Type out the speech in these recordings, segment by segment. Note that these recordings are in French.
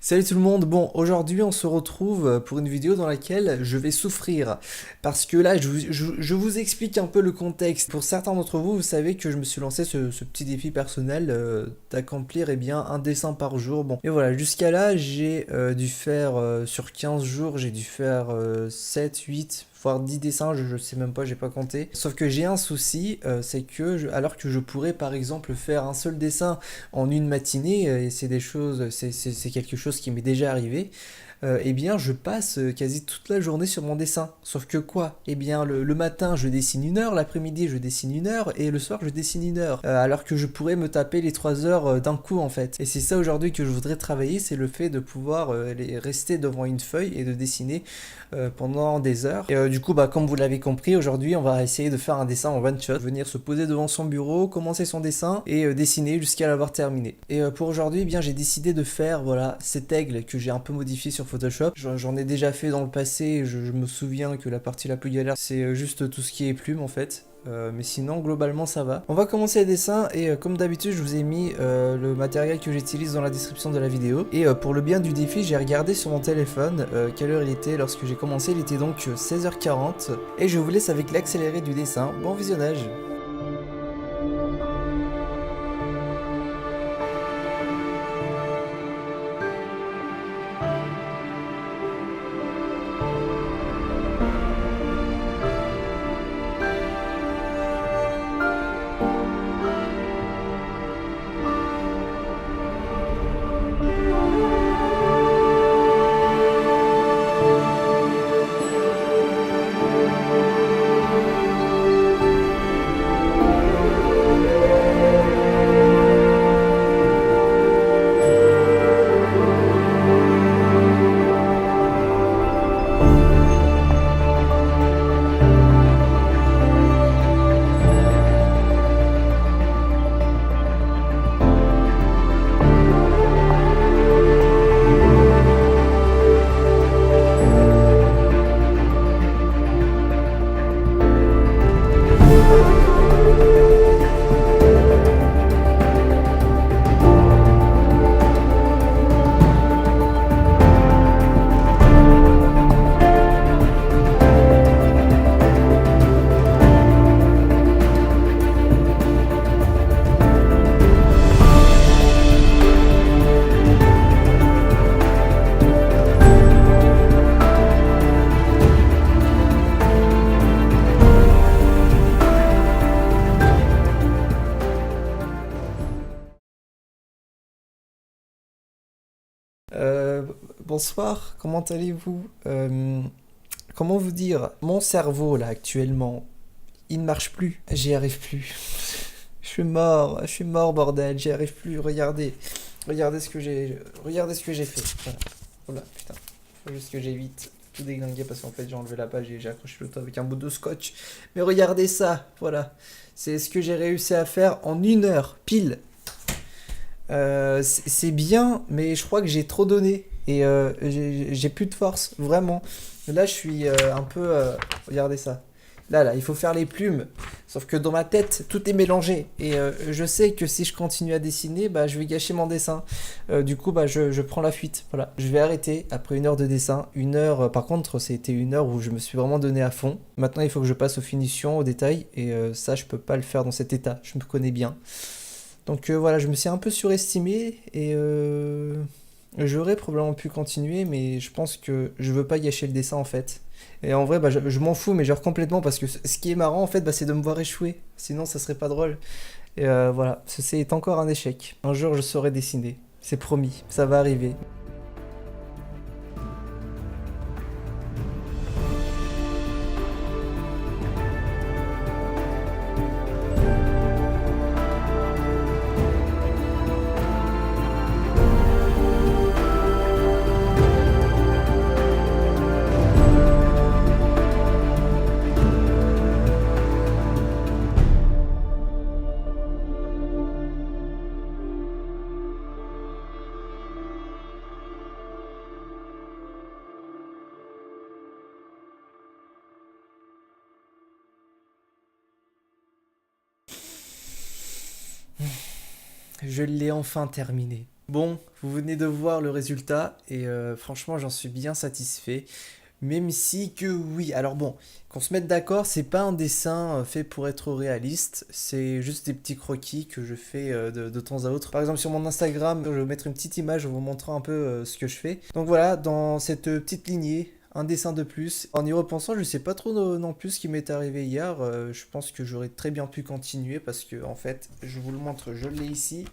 Salut tout le monde, bon aujourd'hui on se retrouve pour une vidéo dans laquelle je vais souffrir parce que là je vous explique un peu le contexte. Pour certains d'entre vous, vous savez que je me suis lancé ce petit défi personnel d'accomplir bien un dessin par jour. Bon et voilà, jusqu'à là j'ai dû faire sur 15 jours, j'ai dû faire 7, 8 voire 10 dessins, je sais même pas, j'ai pas compté. Sauf que j'ai un souci, c'est que alors que je pourrais par exemple faire un seul dessin en une matinée, et c'est des choses, c'est quelque chose qui m'est déjà arrivé, eh bien je passe quasi toute la journée sur mon dessin. Sauf que quoi? Eh bien le matin je dessine 1 heure, l'après-midi je dessine 1 heure, et le soir je dessine 1 heure. Alors que je pourrais me taper les 3 heures d'un coup en fait. Et c'est ça aujourd'hui que je voudrais travailler, c'est le fait de pouvoir rester devant une feuille et de dessiner pendant des heures. Et du coup, bah, comme vous l'avez compris, aujourd'hui on va essayer de faire un dessin en one shot. Venir se poser devant son bureau, commencer son dessin et dessiner jusqu'à l'avoir terminé. Et pour aujourd'hui, eh bien j'ai décidé de faire voilà cet aigle que j'ai un peu modifié sur Photoshop. J'en ai déjà fait dans le passé, je me souviens que la partie la plus galère c'est juste tout ce qui est plume en fait. Mais sinon globalement ça va. On va commencer les dessins et comme d'habitude je vous ai mis le matériel que j'utilise dans la description de la vidéo. Et pour le bien du défi j'ai regardé sur mon téléphone quelle heure il était lorsque j'ai commencé. Il était donc 16h40 et je vous laisse avec l'accéléré du dessin. Bon visionnage. Euh, Bonsoir, comment allez-vous? Comment vous dire? Mon cerveau là actuellement, il ne marche plus. J'y arrive plus. Je suis mort bordel, j'y arrive plus. Regardez, regardez ce que j'ai fait. Voilà. Voilà, putain. Faut juste que j'évite tout déglinguer parce qu'en fait j'ai enlevé la page et j'ai accroché l'auto avec un bout de scotch. Mais regardez ça, voilà. C'est ce que j'ai réussi à faire en 1 heure, pile. C'est bien, mais je crois que j'ai trop donné. Et j'ai plus de force, vraiment. Là, je suis un peu. Regardez ça. Là, il faut faire les plumes. Sauf que dans ma tête, tout est mélangé. Et je sais que si je continue à dessiner, bah, je vais gâcher mon dessin. Du coup, bah, je prends la fuite. Voilà. Je vais arrêter après 1 heure de dessin. 1 heure, par contre, c'était 1 heure où je me suis vraiment donné à fond. Maintenant, il faut que je passe aux finitions, aux détails. Et ça, je peux pas le faire dans cet état. Je me connais bien. Donc voilà, je me suis un peu surestimé et j'aurais probablement pu continuer, mais je pense que je veux pas gâcher le dessin en fait. Et en vrai, bah, je m'en fous, mais genre complètement, parce que ce qui est marrant en fait, bah, c'est de me voir échouer. Sinon, ça serait pas drôle. Et voilà, ceci est encore un échec. Un jour, je saurai dessiner. C'est promis, ça va arriver. Je l'ai enfin terminé. Bon, vous venez de voir le résultat et franchement j'en suis bien satisfait. Même si que oui, alors bon, qu'on se mette d'accord, c'est pas un dessin fait pour être réaliste, c'est juste des petits croquis que je fais de temps à autre. Par exemple sur mon Instagram, je vais mettre une petite image en vous montrant un peu ce que je fais. Donc voilà, dans cette petite lignée, un dessin de plus. En y repensant, je sais pas trop non plus ce qui m'est arrivé hier. Je pense que j'aurais très bien pu continuer parce que en fait, je vous le montre, je l'ai ici.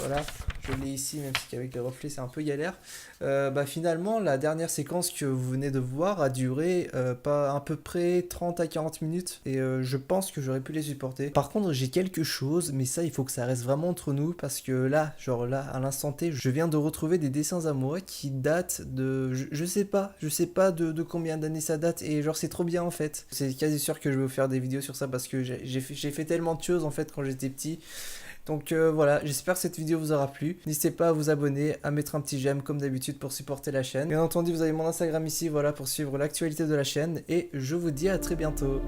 Voilà, je l'ai ici, même si qu'avec les reflets c'est un peu galère. Bah finalement, la dernière séquence que vous venez de voir a duré pas à peu près 30 à 40 minutes et je pense que j'aurais pu les supporter. Par contre, j'ai quelque chose, mais ça, il faut que ça reste vraiment entre nous parce que là, genre là, à l'instant T, je viens de retrouver des dessins à moi qui datent de. Je sais pas de combien d'années ça date et genre c'est trop bien en fait. C'est quasi sûr que je vais vous faire des vidéos sur ça parce que j'ai fait tellement de choses en fait quand j'étais petit. Donc voilà, j'espère que cette vidéo vous aura plu. N'hésitez pas à vous abonner, à mettre un petit j'aime comme d'habitude pour supporter la chaîne. Bien entendu, vous avez mon Instagram ici, voilà, pour suivre l'actualité de la chaîne. Et je vous dis à très bientôt.